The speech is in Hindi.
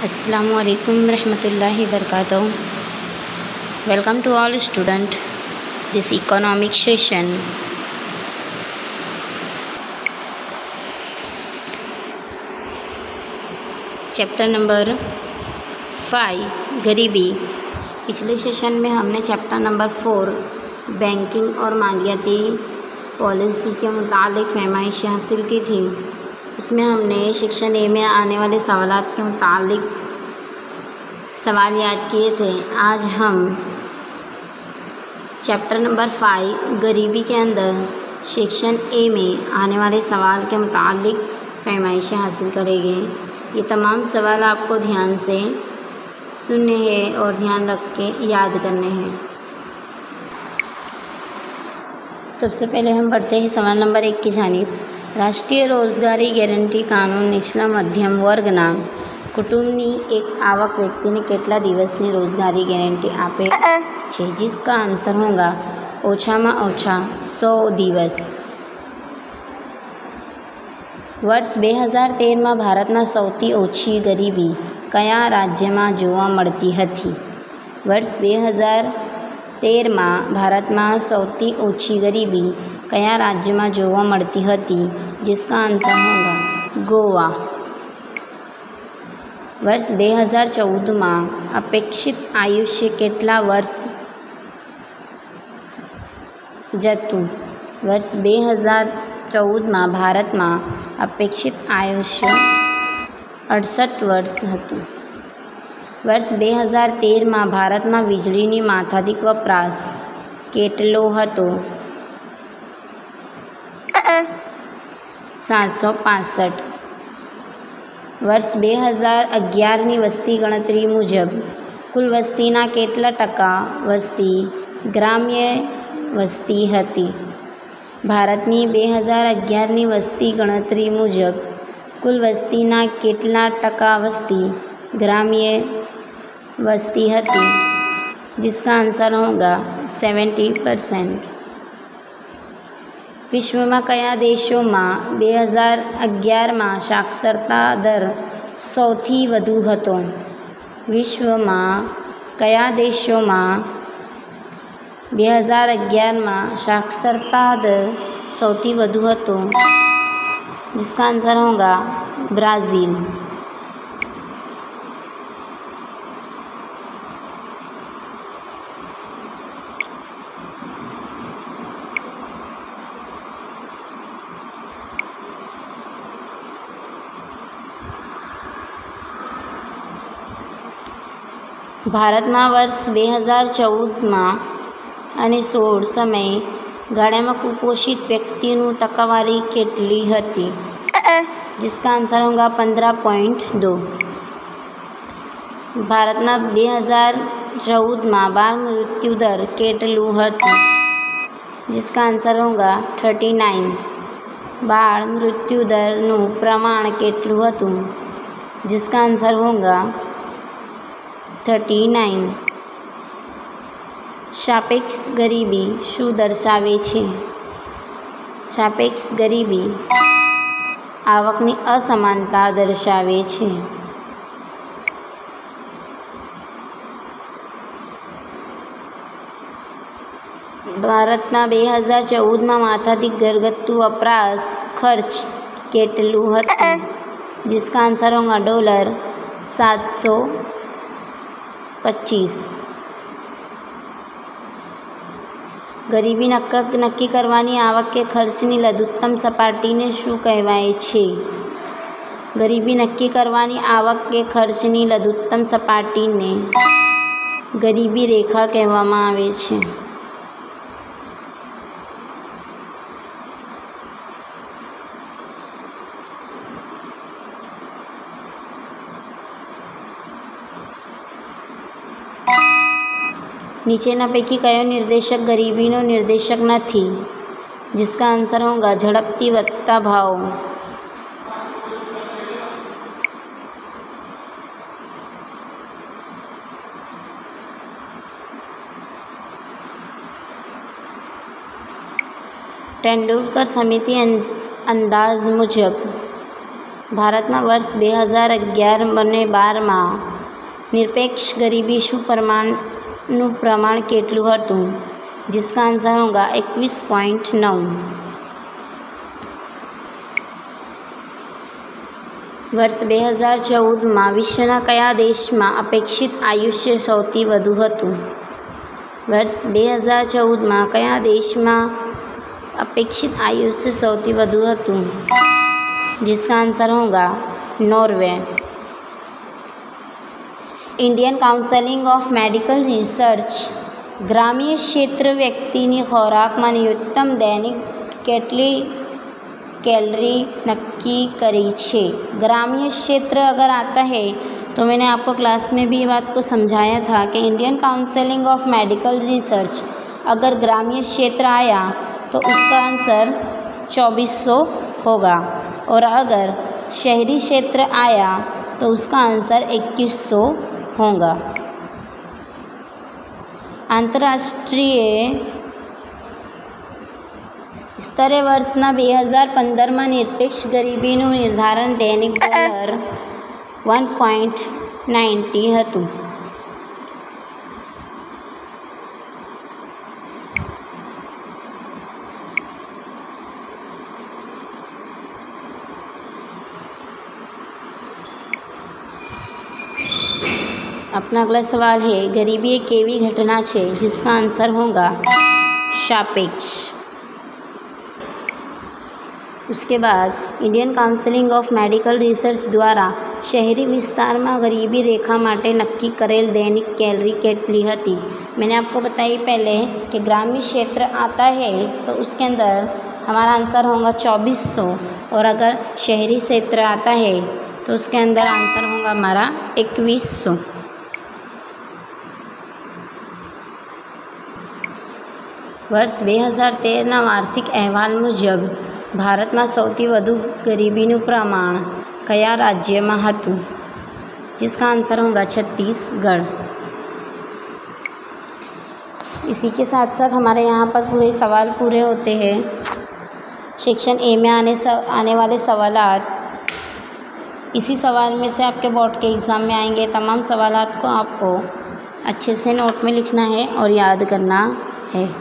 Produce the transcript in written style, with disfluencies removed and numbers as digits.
Assalamu alaikum rahmatullahi barakatuh. Welcome to all student this economic session. Chapter number 5 गरीबी। पिछले सेशन में हमने चैप्टर नंबर 4 बैंकिंग और मालियाती पॉलिसी के मुतालिक फहमाइशें हासिल की थी। इसमें हमने सेक्शन ए में आने वाले सवालात के मुतालिक सवाल याद किए थे। आज हम चैप्टर नंबर 5 गरीबी के अंदर सेक्शन ए में आने वाले सवाल के मुतालिक फहमाइशें हासिल करेंगे। ये तमाम सवाल आपको ध्यान से सुनने हैं और ध्यान रख के याद करने हैं। सबसे पहले हम बढ़ते हैं सवाल नंबर 1 की जानिब। राष्ट्रीय रोजगारी गारंटी कानून નીચલા મધ્યમ વર્ગના કુટુંબની એક આવક વ્યક્તિને કેટલા દિવસની રોજગારી ગેરંટી આપે છે, जिसका आंसर होगा ઓછામાં ઓછા 100 દિવસ। વર્ષ 2013માં ભારતમાં સૌથી ઓછી ગરીબી કયા રાજ્યમાં જોવા મળતી હતી? વર્ષ 2013માં ભારતમાં સૌથી ઓછી ગરીબી કયા રાજ્યમાં જોવા મળતી હતી? जिसका आंसर होगा गोवा। वर्ष 2014માં અપેક્ષિત આયુષ્ય કેટલા વર્ષ જતું? વર્ષ 2014માં ભારતમાં અપેક્ષિત આયુષ્ય 68 વર્ષ હતું। વર્ષ 2013માં ભારતમાં વીજળીની માથાદીઠ વપરાશ કેટલો હતો? 765। વર્ષ 2011ની વસ્તી ગણતરી મુજબ કુલ વસ્તીના કેટલા ટકા વસ્તી ગ્રામ્ય વસ્તી હતી? ભારતની 2011ની વસ્તી ગણતરી મુજબ કુલ વસ્તીના કેટલા ટકા વસ્તી ગ્રામ્ય વસ્તી હતી? जिसका आंसर होगा 70%। વિશ્વમાં કયા દેશોમાં 2011માં સાક્ષરતા દર સૌથી વધુ હતો? વિશ્વમાં કયા દેશોમાં 2011માં સાક્ષરતા દર સૌથી વધુ હતો? जिसका आंसर होगा ब्राज़ील। ભારતમાં વર્ષ 2014માં અને 16 સમયગાળામાં કુપોષિત વ્યક્તિનું ટકાવારી કેટલી હતી? जिसका आंसर होगा 15.2। ભારતમાં 2014માં બાળ મૃત્યુ દર કેટલું હતું? जिसका आंसर होगा 39। બાળ મૃત્યુ દરનું પ્રમાણ કેટલું હતું? जिसका आंसर होगा 39। સાપેક્ષ ગરીબી શું દર્શાવે છે? સાપેક્ષ ગરીબી આવકની અસમાનતા દર્શાવે છે। ભારતના 2014માં માથાદીઠ ઘરગથ્થુ વપરાશ ખર્ચ કેટલું હતું? जिसका आंसर होगा $725। ગરીબી નક્કી કરવાની આવક કે ખર્ચની લઘુત્તમ સપાટીને શું કહેવાય છે? ગરીબી નક્કી કરવાની આવક કે ખર્ચની લઘુત્તમ સપાટીને ગરીબી રેખા કહેવામાં આવે છે। નીચેના પૈકી કયો નિર્દેશક ગરીબીનો નિર્દેશક નથી? जिसका आंसर होगा झड़पती વધતા ભાવ। તેંડુલકર સમિતિ અંદાજ મુજબ भारत में वर्ष 2011-12 निरपेक्ष गरीबी शुप्रमाणનું प्रमाण કેટલું હતું? जिसका आंसर होगा 21.9। વર્ષ 2014 વિશ્વના કયા દેશમાં અપેક્ષિત આયુષ્ય સૌથી વધુ હતું? વર્ષ 2014 કયા દેશમાં अपेक्षित आयुष्य सौથી વધુ હતું? जिसका आंसर होगा Norway. Indian council of medical research ग्रामीण क्षेत्र व्यक्तिની ખોરાકમાં ન્યૂનતમ દૈનિક કેટલી कैलोरी नक्की करी छे? ग्रामीण क्षेत्र अगर आता है तो मैंने आपको क्लास में भी ये बात को समझाया था कि Indian council of medical research अगर ग्रामीण क्षेत्र आया तो उसका आंसर 2400 होगा, और अगर शहरी क्षेत्र आया तो उसका आंसर 2100 होगा। आंतरराष्ट्रीय સ્તરે વર્ષના 2015 નિરપેક્ષ ગરીબીનું નિર્ધારણ દૈનિક $1.90 હતું। अपना अगला सवाल है, गरीबी एक एवी घटना है जिसका आंसर होगा सापेक्ष। उसके बाद Indian council of medical research द्वारा शहरी विस्तार में गरीबी रेखा माटे नक्की करेल दैनिक कैलोरी केटली हती? मैंने आपको बताई पहले कि ग्रामीण क्षेत्र आता है तो उसके अंदर हमारा आंसर होगा 2400, और अगर शहरी क्षेत्र आता है तो उसके अंदर आंसर होगा हमारा 2100। वर्ष 2013 वार्षिक अहवाल मुजब भारत में सौथी वधु गरीबीનું प्रमाण कया राज्य में हतुं? जिसका आंसर होगा छत्तीसगढ़। इसी के साथ साथ हमारे यहाँ पर पूरे सवाल पूरे होते हैं। सेक्शन ए में आने वाले सवालात इसी सवाल में से आपके बोर्ड के एग्ज़ाम में आएंगे। तमाम सवालात को आपको अच्छे से नोट में लिखना है और याद करना है।